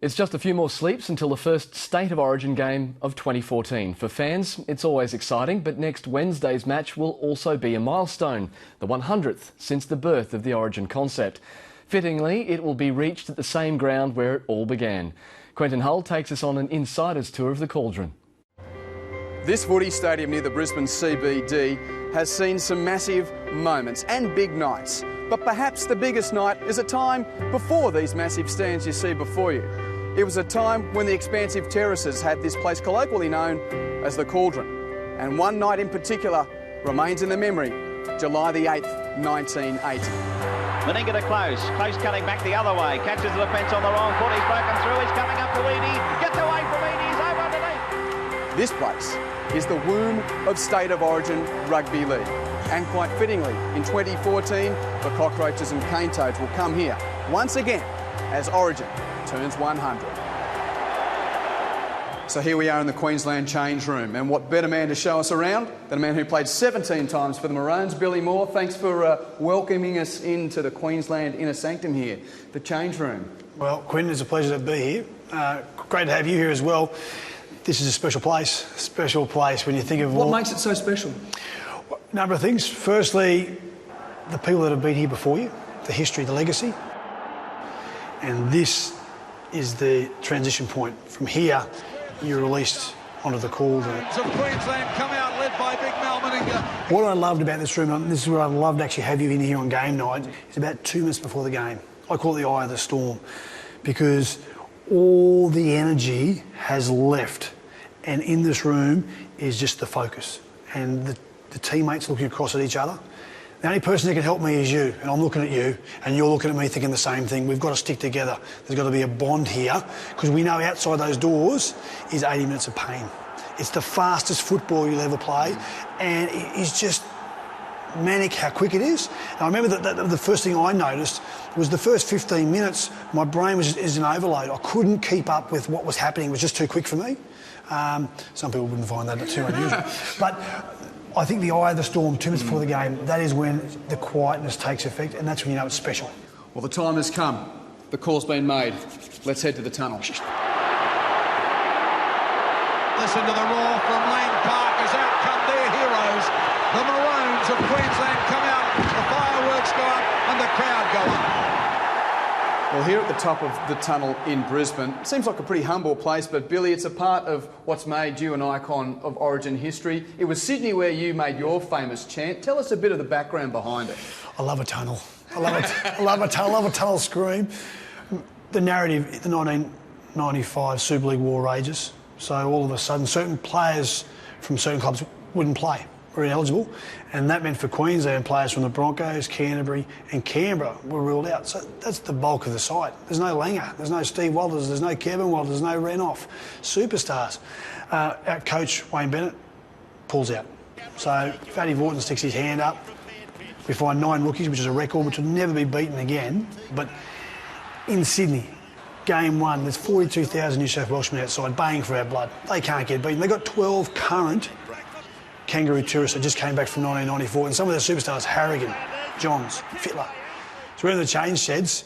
It's just a few more sleeps until the first State of Origin game of 2014. For fans, it's always exciting, but next Wednesday's match will also be a milestone, the 100th since the birth of the Origin concept. Fittingly, it will be reached at the same ground where it all began. Quentin Hull takes us on an insider's tour of the Cauldron. This footy stadium near the Brisbane CBD has seen some massive moments and big nights. But perhaps the biggest night is a time before these massive stands you see before you. It was a time when the expansive terraces had this place colloquially known as the Cauldron. And one night in particular remains in the memory, July the 8th, 1980. Meninga to Close. Close cutting back the other way. Catches the defence on the wrong foot. He's broken through. He's coming up to Edie. Gets away from Edie. He's over underneath. This place is the womb of State of Origin Rugby League. And quite fittingly, in 2014, the Cockroaches and Cane Toads will come here once again as Origin turns 100. So here we are in the Queensland change room, and what better man to show us around than a man who played 17 times for the Maroons, Billy Moore. Thanks for welcoming us into the Queensland inner sanctum here, the change room. Well, Quentin, it's a pleasure to be here. Great to have you here as well. This is a special place when you think of what makes it so special? A number of things. Firstly, the people that have been here before you, the history, the legacy, and this is the transition point. From here, you're released onto the Cauldron. Of Queensland come out led by Big Mal Meninga. What I loved about this room, and this is what I'd love to actually have you in here on game night, is about 2 minutes before the game. I call it the eye of the storm, because all the energy has left, and in this room is just the focus, and the teammates looking across at each other. The only person that can help me is you, and I'm looking at you, and you're looking at me thinking the same thing. We've got to stick together. There's got to be a bond here, because we know outside those doors is 80 minutes of pain. It's the fastest football you'll ever play, and it's just manic how quick it is. And I remember that the first thing I noticed was the first 15 minutes, my brain was in overload. I couldn't keep up with what was happening. It was just too quick for me. Some people wouldn't find that too unusual. But I think the eye of the storm, 2 minutes before the game, that is when the quietness takes effect, and that's when you know it's special. Well, the time has come. The call's been made. Let's head to the tunnel. Listen to the roar from Lane Park as out come their heroes. The Maroons of Queensland come out, the fireworks go up and the crowd go up. Well, here at the top of the tunnel in Brisbane, it seems like a pretty humble place, but Billy, it's a part of what's made you an icon of Origin history. It was Sydney where you made your famous chant. Tell us a bit of the background behind it. I love a tunnel. I love a tunnel scream. The narrative, the 1995 Super League war rages, so all of a sudden certain players from certain clubs wouldn't play, were ineligible, and that meant for Queensland players from the Broncos, Canterbury and Canberra were ruled out. So that's the bulk of the side. There's no Langer, there's no Steve Walters, there's no Kevin Walters, there's no Renoff. Superstars. Our coach, Wayne Bennett, pulls out. So Fatty Vorton sticks his hand up. We find 9 rookies, which is a record which will never be beaten again. But in Sydney, game 1, there's 42,000 New South Welshmen outside baying for our blood. They can't get beaten. They've got 12 current Kangaroo tourists that just came back from 1994, and some of their superstars, Harrigan, Johns, Fittler. So we're in the change sheds.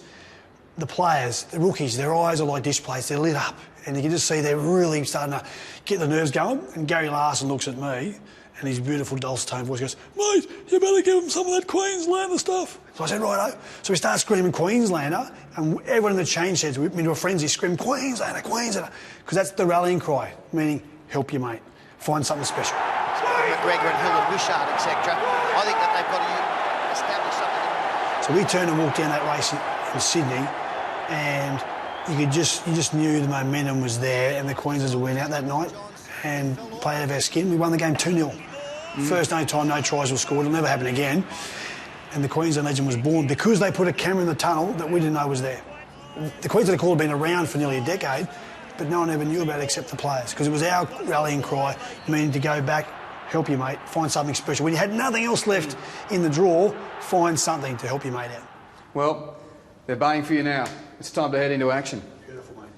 The players, the rookies, their eyes are like displays, they're lit up, and you can just see they're really starting to get the nerves going. And Gary Larson looks at me, and his beautiful dulcet tone voice goes, "Mate, you better give them some of that Queenslander stuff." So I said, righto. So we start screaming Queenslander, and everyone in the change sheds, we're into a frenzy, scream Queenslander, Queenslander, because that's the rallying cry, meaning help your mate, find something special. McGregor and Hill and Wishart, etc. I think that they've got to establish something. So we turned and walked down that race in Sydney, and you just knew the momentum was there, and the Queenslanders went out that night and played out of our skin. We won the game 2-0. First no time, no tries were scored. It'll never happen again. And the Queensland legend was born because they put a camera in the tunnel that we didn't know was there. The Queensland Call had been around for nearly a decade, but no one ever knew about it except the players, because it was our rallying cry, meaning to go back, help your mate, find something special. When you had nothing else left in the draw, find something to help your mate out. Well, they're baying for you now. It's time to head into action. Beautiful, mate.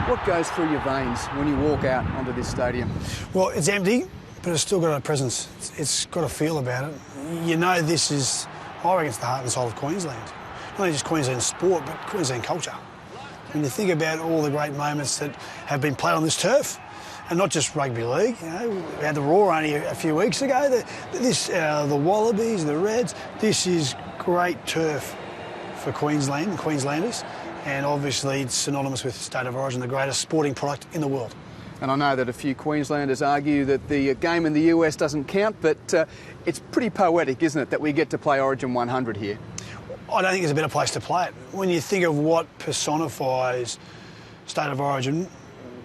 What goes through your veins when you walk out onto this stadium? Well, it's empty, but it's still got a presence. It's got a feel about it. You know this is I reckon it's the heart and soul of Queensland. Not only just Queensland sport, but Queensland culture. When you think about all the great moments that have been played on this turf, and not just rugby league, you know, we had the Roar only a few weeks ago, the Wallabies, the Reds, this is great turf for Queensland and Queenslanders, and obviously it's synonymous with State of Origin, the greatest sporting product in the world. And I know that a few Queenslanders argue that the game in the US doesn't count, but it's pretty poetic, isn't it, that we get to play Origin 100 here? I don't think there's a better place to play it. When you think of what personifies State of Origin,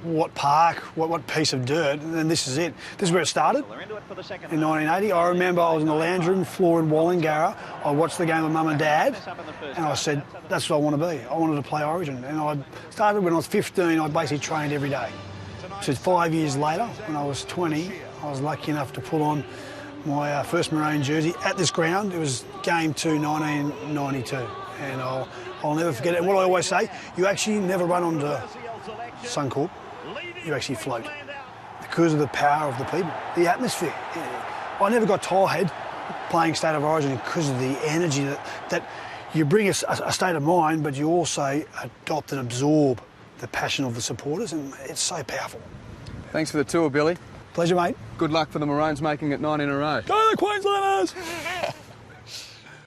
what park, what piece of dirt, and this is it. This is where it started in 1980. I remember I was in the lounge room floor in Wallingarra. I watched the game with Mum and Dad, and I said, that's what I want to be. I wanted to play Origin. And I started when I was 15, I basically trained every day. So 5 years later, when I was 20, I was lucky enough to put on my first Maroon jersey at this ground. It was Game 2, 1992, and I'll never forget it. And what I always say, you actually never run onto Suncorp, you actually float because of the power of the people, the atmosphere. I never got tired playing State of Origin because of the energy that you bring a state of mind, but you also adopt and absorb the passion of the supporters, and it's so powerful. Thanks for the tour, Billy. Pleasure, mate. Good luck for the Maroons making it 9 in a row. Go the Queenslanders!